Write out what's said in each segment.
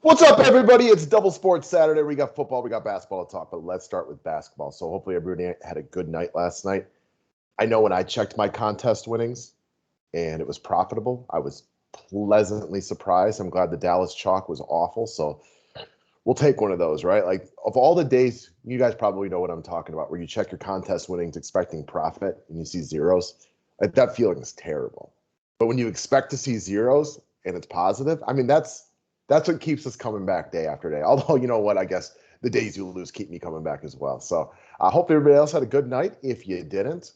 What's up, everybody? It's Double Sports Saturday. We got football, we got basketball to talk, but let's start with basketball. So hopefully everybody had a good night last night. I know when I checked my contest winnings and it was profitable, I was pleasantly surprised. I'm glad the Dallas chalk was awful, so we'll take one of those, right? Like, of all the days, you guys probably know what I'm talking about, where you check your contest winnings expecting profit and you see zeros. Like, that feeling is terrible. But when you expect to see zeros and it's positive, I mean, that's what keeps us coming back day after day. Although, you know what, I guess the days you lose keep me coming back as well. So I hope everybody else had a good night. If you didn't,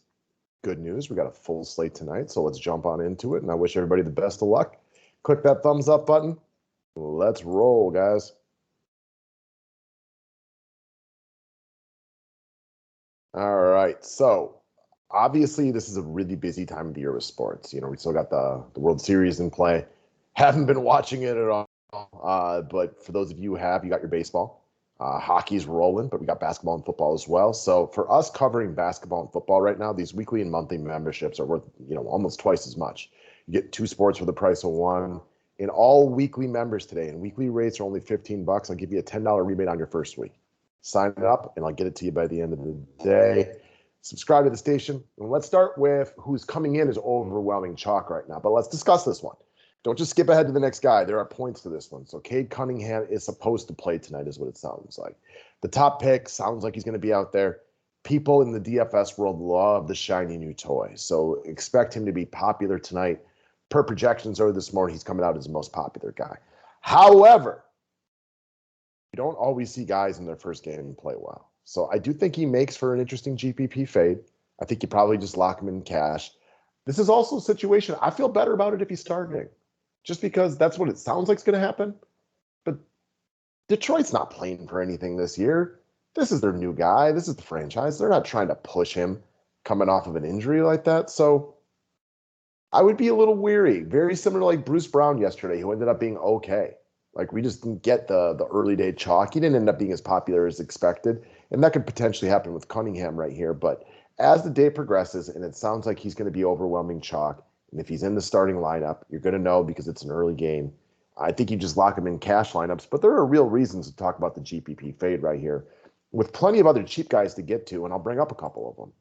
good news. We got a full slate tonight, so let's jump on into it. And I wish everybody the best of luck. Click that thumbs up button. Let's roll, guys. All right. So obviously, this is a really busy time of the year with sports. You know, we still got the World Series in play. Haven't been watching it at all. But for those of you who have, you got your baseball. Hockey's rolling, but we got basketball and football as well. So for us covering basketball and football right now, these weekly and monthly memberships are worth, almost twice as much. You get two sports for the price of one. In all weekly members today, and weekly rates are only $15. I'll give you a $10 rebate on your first week. Sign up, and I'll get it to you by the end of the day. Subscribe to the station. And let's start with who's coming in as overwhelming chalk right now. But let's discuss this one. Don't just skip ahead to the next guy. There are points to this one. So CADE Cunningham is supposed to play tonight is what it sounds like. The top pick sounds like he's going to be out there. People in the DFS world love the shiny new toy. So expect him to be popular tonight. Per projections earlier this morning, he's coming out as the most popular guy. However, you don't always see guys in their first game play well. So I do think he makes for an interesting GPP fade. I think you probably just lock him in cash. This is also a situation, I feel better about it if he's starting, just because that's what it sounds like is going to happen. But Detroit's not playing for anything this year. This is their new guy. This is the franchise. They're not trying to push him coming off of an injury like that. So I would be a little weary. Very similar to like Bruce Brown yesterday, who ended up being okay. Like, we just didn't get the early day chalk. He didn't end up being as popular as expected. And that could potentially happen with Cunningham right here. But as the day progresses, and it sounds like he's going to be overwhelming chalk, and if he's in the starting lineup, you're going to know because it's an early game. I think you just lock him in cash lineups. But there are real reasons to talk about the GPP fade right here, with plenty of other cheap guys to get to, and I'll bring up a couple of them.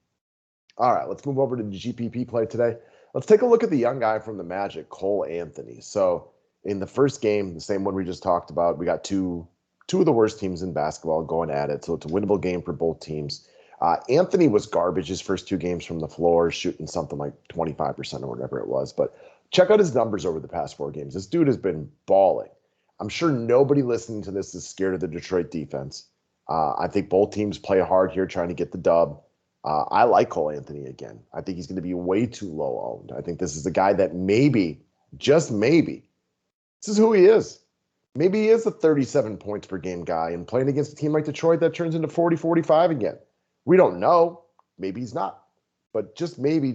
All right, let's move over to the GPP play today. Let's take a look at the young guy from the Magic, Cole Anthony. So in the first game, the same one we just talked about, we got two of the worst teams in basketball going at it. So it's a winnable game for both teams. Anthony was garbage his first two games from the floor, shooting something like 25% or whatever it was. But check out his numbers over the past four games. This dude has been balling. I'm sure nobody listening to this is scared of the Detroit defense. I think both teams play hard here trying to get the dub. I like Cole Anthony again. I think he's going to be way too low owned. I think this is a guy that maybe, just maybe, this is who he is. Maybe he is a 37 points per game guy, and playing against a team like Detroit, that turns into 40, 45 again. We don't know. Maybe he's not. But just maybe,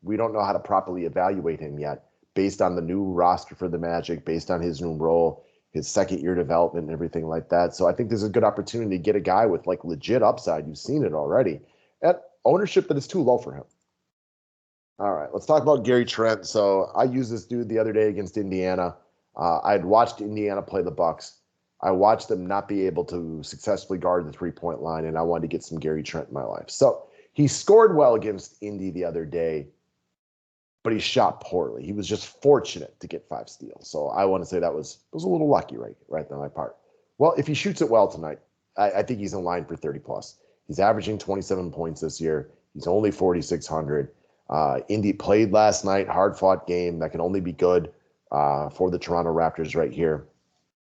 we don't know how to properly evaluate him yet based on the new roster for the Magic, based on his new role, his second-year development and everything like that. So I think there's a good opportunity to get a guy with like legit upside. You've seen it already at ownership that is too low for him. All right, let's talk about Gary Trent. So I used this dude the other day against Indiana. I had watched Indiana play the Bucks. I watched them not be able to successfully guard the three-point line, and I wanted to get some Gary Trent in my life. So he scored well against Indy the other day, but he shot poorly. He was just fortunate to get 5 steals. So I want to say that was a little lucky right on my part. Well, if he shoots it well tonight, I think he's in line for 30-plus. He's averaging 27 points this year. He's only 4,600. Indy played last night, hard-fought game. That can only be good for the Toronto Raptors right here.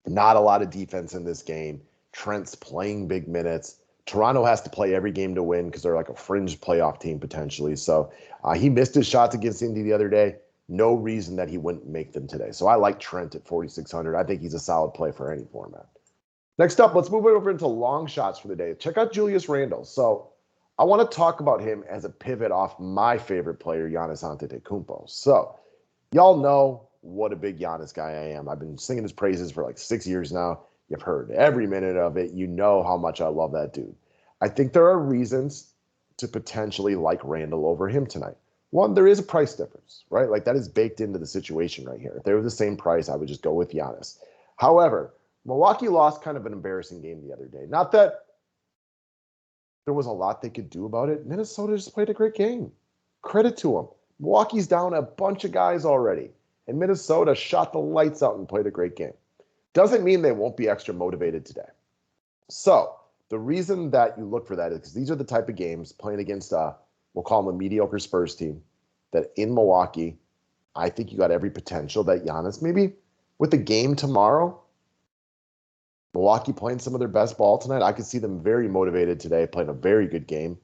Not a lot of defense in this game. Trent's playing big minutes. Toronto has to play every game to win because they're like a fringe playoff team potentially. So he missed his shots against Indy the other day. No reason that he wouldn't make them today. So I like Trent at 4,600. I think he's a solid play for any format. Next up, let's move it over into long shots for the day. Check out Julius Randle. So I want to talk about him as a pivot off my favorite player, Giannis Antetokounmpo. So y'all know what a big Giannis guy I am. I've been singing his praises for like 6 years now. You've heard every minute of it. You know how much I love that dude. I think there are reasons to potentially like Randle over him tonight. One, there is a price difference, right? Like that is baked into the situation right here. If they were the same price, I would just go with Giannis. However, Milwaukee lost kind of an embarrassing game the other day. Not that there was a lot they could do about it. Minnesota just played a great game. Credit to them. Milwaukee's down a bunch of guys already, and Minnesota shot the lights out and played a great game. Doesn't mean they won't be extra motivated today. So the reason that you look for that is because these are the type of games playing against we'll call them a mediocre Spurs team, that in Milwaukee, I think you got every potential that Giannis, maybe with the game tomorrow, Milwaukee playing some of their best ball tonight, I could see them very motivated today, playing a very good game,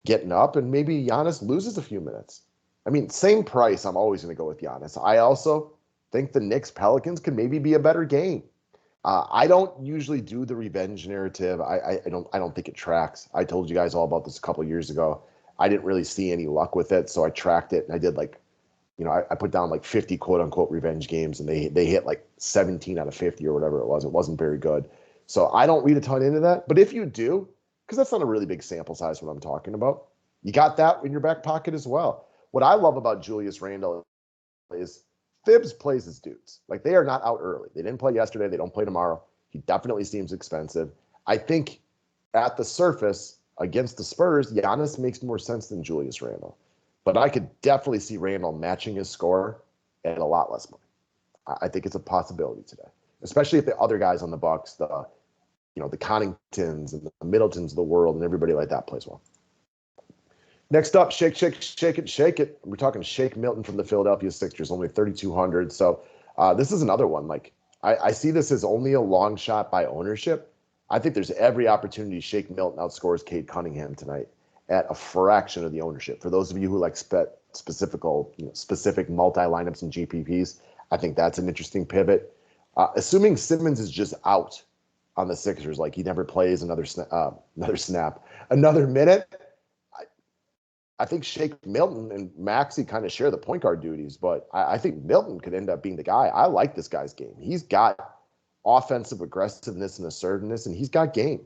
getting up, and maybe Giannis loses a few minutes. I mean, same price, I'm always going to go with Giannis. I also think the Knicks-Pelicans could maybe be a better game. I don't usually do the revenge narrative. I don't think it tracks. I told you guys all about this a couple of years ago. I didn't really see any luck with it, so I tracked it, and I did I put down like 50 quote-unquote revenge games, and they hit like 17 out of 50 or whatever it was. It wasn't very good. So I don't read a ton into that. But if you do, because that's not a really big sample size what I'm talking about, you got that in your back pocket as well. What I love about Julius Randle is Thibs plays his dudes. Like, they are not out early. They didn't play yesterday. They don't play tomorrow. He definitely seems expensive. I think at the surface against the Spurs, Giannis makes more sense than Julius Randle. But I could definitely see Randle matching his score at a lot less money. I think it's a possibility today, especially if the other guys on the Bucks, the Connangtons and the Middletons of the world and everybody like that plays well. Next up, shake it. We're talking Shake Milton from the Philadelphia Sixers, only 3,200. So this is another one. Like, I see this as only a long shot by ownership. I think there's every opportunity Shake Milton outscores CADE Cunningham tonight at a fraction of the ownership. For those of you who like specific multi-lineups and GPPs, I think that's an interesting pivot. Assuming Simmons is just out on the Sixers, like he never plays another minute, I think Shake Milton and Maxey kind of share the point guard duties, but I think Milton could end up being the guy. I like this guy's game. He's got offensive aggressiveness and assertiveness, and he's got game.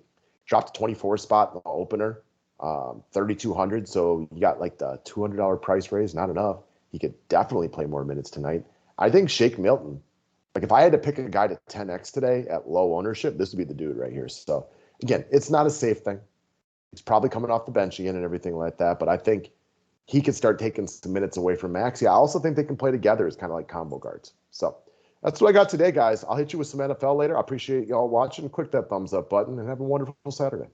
Dropped a 24 spot in the opener, 3,200. So you got like the $200 price raise, not enough. He could definitely play more minutes tonight. I think Shake Milton, like if I had to pick a guy to 10x today at low ownership, this would be the dude right here. So again, it's not a safe thing. He's probably coming off the bench again and everything like that, but I think he could start taking some minutes away from Maxey. I also think they can play together as kind of like combo guards. So that's what I got today, guys. I'll hit you with some NFL later. I appreciate y'all watching. Click that thumbs up button and have a wonderful Saturday.